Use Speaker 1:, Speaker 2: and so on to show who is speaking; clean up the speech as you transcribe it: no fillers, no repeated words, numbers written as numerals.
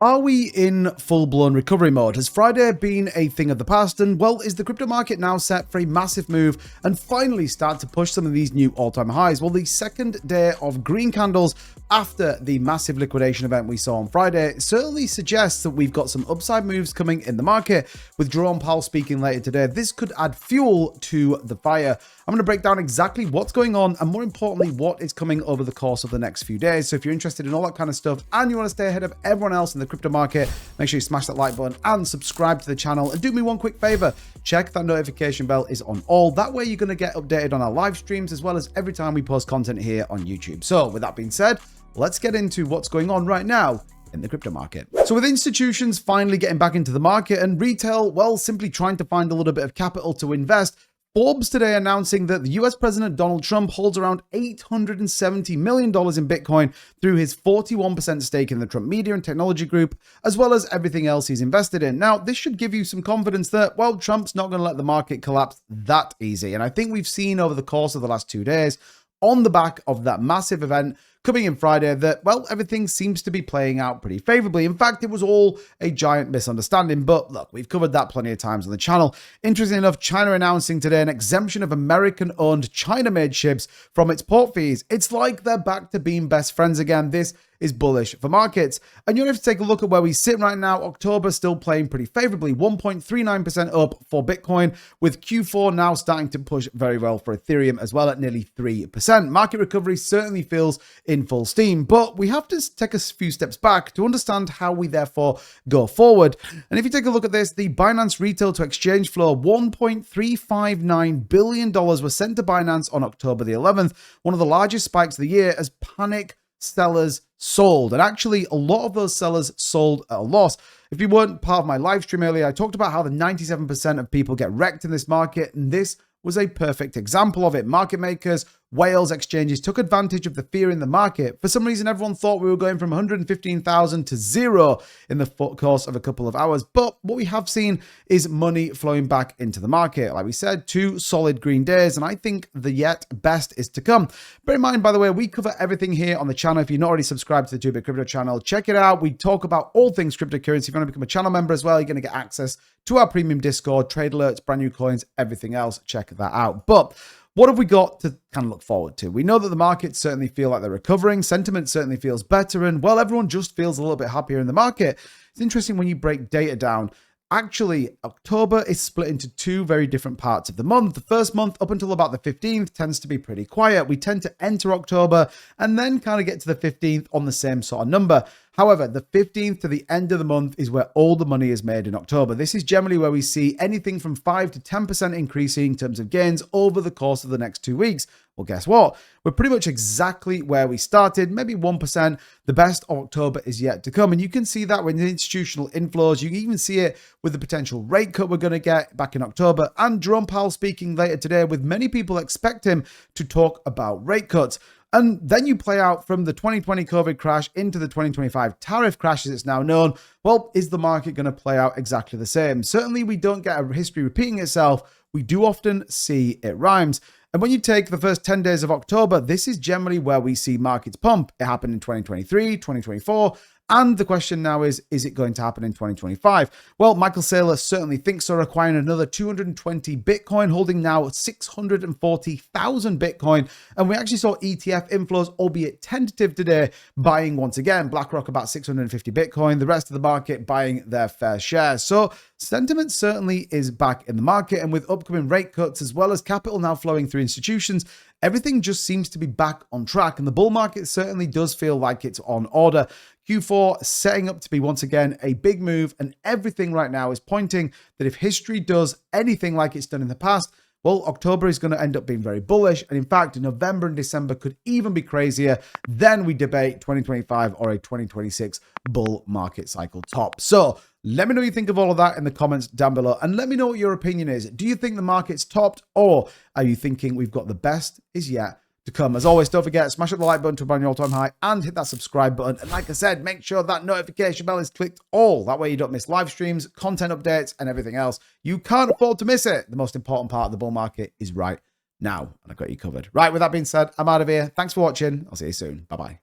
Speaker 1: Are we in full-blown recovery mode? Has Friday been a thing of the past? And, well, is the crypto market now set for a massive move and finally start to push some of these new all-time highs? Well, the second day of green candles after the massive liquidation event we saw on Friday certainly suggests that we've got some upside moves coming in the market. With Jerome Powell speaking later today, this could add fuel to the fire. I'm going to break down exactly what's going on and, more importantly, what is coming over the course of the next few days. So if you're interested in all that kind of stuff and you want to stay ahead of everyone else in the crypto market, make sure you smash that like button and subscribe to the channel. And do me one quick favor, check that notification bell is on all. That way you're going to get updated on our live streams as well as every time we post content here on YouTube. So with that being said, let's get into what's going on right now in the crypto market. So with institutions finally getting back into the market and retail, well, simply trying to find a little bit of capital to invest, Forbes today announcing that the US President Donald Trump holds around $870 million in Bitcoin through his 41% stake in the Trump Media and Technology Group, as well as everything else he's invested in. Now, this should give you some confidence that, well, Trump's not going to let the market collapse that easy. And I think we've seen over the course of the last 2 days, on the back of that massive event coming in Friday, that, well, everything seems to be playing out pretty favorably. In fact, it was all a giant misunderstanding. But look, we've covered that plenty of times on the channel. Interesting enough, China announcing today an exemption of American-owned China-made ships from its port fees. It's like they're back to being best friends again. This is bullish for markets. And you have to take a look at where we sit right now. October still playing pretty favorably, 1.39% up for Bitcoin, with Q4 now starting to push very well for Ethereum as well at nearly 3%. Market recovery certainly feels in full steam, but we have to take a few steps back to understand how we therefore go forward. And if you take a look at this, the Binance retail to exchange flow, $1.359 billion was sent to Binance on October the 11th, one of the largest spikes of the year as panic sellers sold. And actually, a lot of those sellers sold at a loss. If you weren't part of my live stream earlier, I talked about how the 97% of people get wrecked in this market, and this was a perfect example of it. Market makers, whales, exchanges took advantage of the fear in the market. For some reason, everyone thought we were going from 115,000 to zero in the course of a couple of hours. But what we have seen is money flowing back into the market. Like we said, 2 solid green days, and I think the yet best is to come. Bear in mind, by the way, we cover everything here on the channel. If you're not already subscribed to the 2-Bit Crypto channel, check it out. We talk about all things cryptocurrency. If you want to become a channel member as well, you're going to get access to our premium Discord, trade alerts, brand new coins, everything else. Check that out. But what have we got to kind of look forward to? We know that the markets certainly feel like they're recovering. Sentiment certainly feels better. And, well, everyone just feels a little bit happier in the market. It's interesting when you break data down. Actually, October is split into 2 very different parts of the month. The first month, up until about the 15th, tends to be pretty quiet. We tend to enter October and then kind of get to the 15th on the same sort of number. However, the 15th to the end of the month is where all the money is made in October. This is generally where we see anything from 5 to 10% increasing in terms of gains over the course of the next 2 weeks. Well, guess what? We're pretty much exactly where we started, maybe 1%. The best of October is yet to come. And you can see that with the institutional inflows. You can even see it with the potential rate cut we're going to get back in October. And Jerome Powell speaking later today, with many people expect him to talk about rate cuts. And then you play out from the 2020 COVID crash into the 2025 tariff crash, as it's now known. Well, is the market going to play out exactly the same? Certainly, we don't get a history repeating itself. We do often see it rhymes. And when you take the first 10 days of October, this is generally where we see markets pump. It happened in 2023, 2024. And the question now is it going to happen in 2025? Well, Michael Saylor certainly thinks so, acquiring another 220 Bitcoin, holding now 640,000 Bitcoin. And we actually saw ETF inflows, albeit tentative today, buying once again. BlackRock about 650 Bitcoin, the rest of the market buying their fair share. So sentiment certainly is back in the market. And with upcoming rate cuts, as well as capital now flowing through institutions, everything just seems to be back on track. And the bull market certainly does feel like it's on order. Q4 setting up to be once again a big move, and everything right now is pointing that if history does anything like it's done in the past, well, October is going to end up being very bullish. And in fact, November and December could even be crazier. Then we debate 2025 or a 2026 bull market cycle top. So let me know what you think of all of that in the comments down below. And let me know what your opinion is. Do you think the market's topped, or are you thinking we've got the best is yet to come? As always, don't forget, smash up the like button to a brand new all-time high and hit that subscribe button. And like I said, make sure that notification bell is clicked all. That way you don't miss live streams, content updates, and everything else. You can't afford to miss it. The most important part of the bull market is right now, and I've got you covered. Right, with that being said, I'm out of here. Thanks for watching. I'll see you soon. Bye-bye.